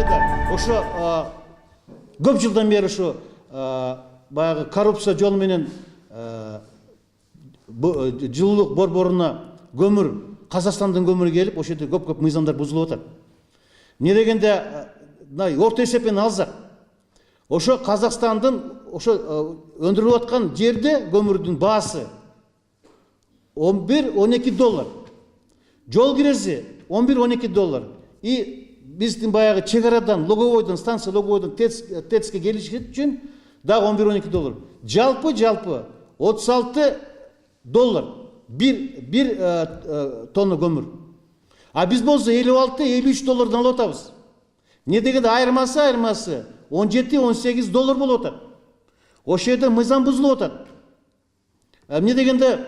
жайда ошо көп жылдан бери ушу баягы коррупция жолу менен жылуулук борборуна көмүр, Казакстандын көмүрү келип, ошол жерде көп мыйзамдар бузулуп атат. Не дегенде орто эсеппен алсак, ошо Казакстандын ошо өндүрүлүп аткан жерде көмүрдүн баасы 11-12 доллар. Жол кирези 11-12 доллар. И биздин баягы чек арадан, Луговойдон, станция Луговойдон ТЭЦке келиш үчүн дагы 11-12 доллар. Жалпы 36 доллар bir тонна көмүр. А биз болсо 56-53 доллардан алып атабыз. Не дегенде айырмасы 17-18 доллар болуп атат. Ошол жерде мыйзам бузулуп атат. Эмне дегенде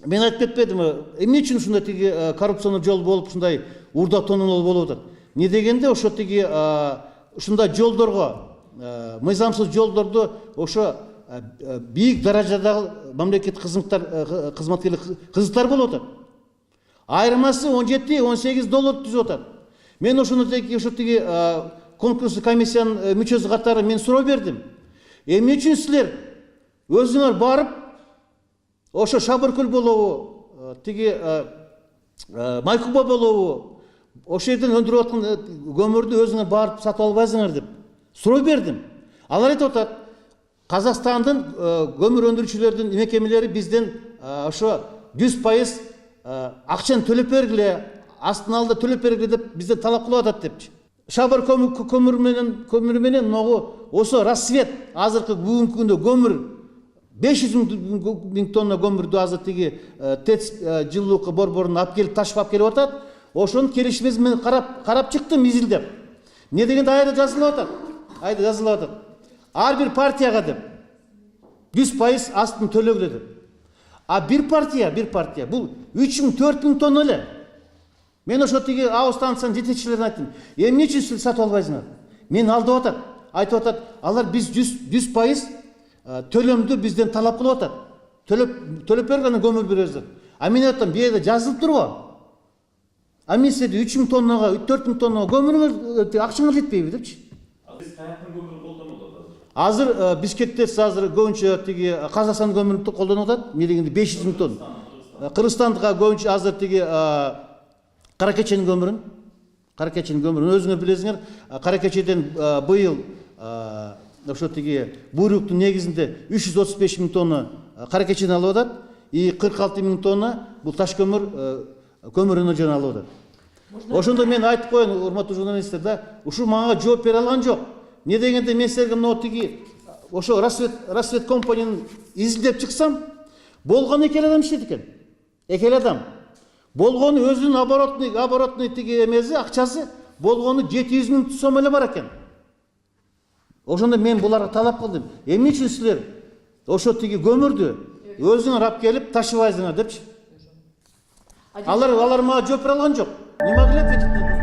мен айтып кетпедим, эмне үчүн ушундай тиги коррупционный жол болуп ушундай урда тоннолор болуп атат. Не дегенде ошо тиги ушундай жолдорго, мыйзамсыз жолдорду ошо бийик даражадагы мамлекеттик кызматкерлер кызыктар болуп атат. Айырмасы 17-18 доллар түзүп атат. Мен ошону тиги конкурстук комиссиянын мүчөсү катары мен суроо бердим. Эмне үчүн силер өзүңөр барып ошо Шабыркөл болобу, тиги Майкуба болобу, ошол жерден өндүрүп аткан көмүрдү өзүңөр барып сатып албайсыңар деп суроо бердим. Алар айтып атат, Казакстандын көмүр өндүрүүчүлөрдүн мекемелери бизден ошо 100% акчаны төлөп бергиле, астын алды төлөп бергиле деп бизден талап кылып атат депчи. Шабыр көмүрү менен могу ошо рассвет азыркы бүгүнкү күндө көмүр 500 миң тонна көмүрдү азыр тиги ТЭЦ жылуулук борборунан алып келип ташып алып келип атат. Ошону келишибиз мен карап чыктым изилдеп. Не дегенде айда жазылып атат. Ар бир партияга деп 100% астын төлөгүлө деп. А бир партия бул 3-4 миң тонна эле. Мен ошо тиги АО станциянын жетекчилерине айттым. Эмне үчүн сиз сатып албайсыңар? Мен алдап атат. Айтып атат, алар биз 100% төлөмдү бизден талап кылып атат. Төлөп бергенде көмүр беребиз деп. А мен айттым, бу жерде жазылып турбу? А мен сизде 3 миң тоннага, 4 миң тоннага көмүрүңөр акчаңар жетпейби депчи. Биз каяктын көмүрүн колдонуп атабыз? Азыр Бишкекте азыр көбүнчө тиги Казакстан көмүрүн колдонуп атат. Мен дегенде 500 миң тонна. Кыргызстанга көбүнчө азыр тиги Каракеченин көмүрүн өзүңөр билесиңер. Каракечеден быйыл ошо тиги буйруктун негизинде 335 миң тонна Каракечеден алып атат. И 46 миң тонна бул таш көмүр өнөрүнөн алып атат. Ошондо мен айтып коеюн, урматтуу журналисттер, да, ушу мага жооп бере алган жок. Не дегенде мен силерге мына тиги ошо Рассвет компаниянын изилдеп чыксам, болгону эки адам иштейт экен. Эки адам. Болгону өзүнүн оборотный тиги эмеси, акчасы болгону 700 миң сом эле бар экен. Ошондо мен буларга талап кылдым. Эмне үчүн силер ошо тиги көмүрдү өзүңөр алып келип ташыбайсыңар депчи. Алар мага жооп бере алган жок. Не могли ответить на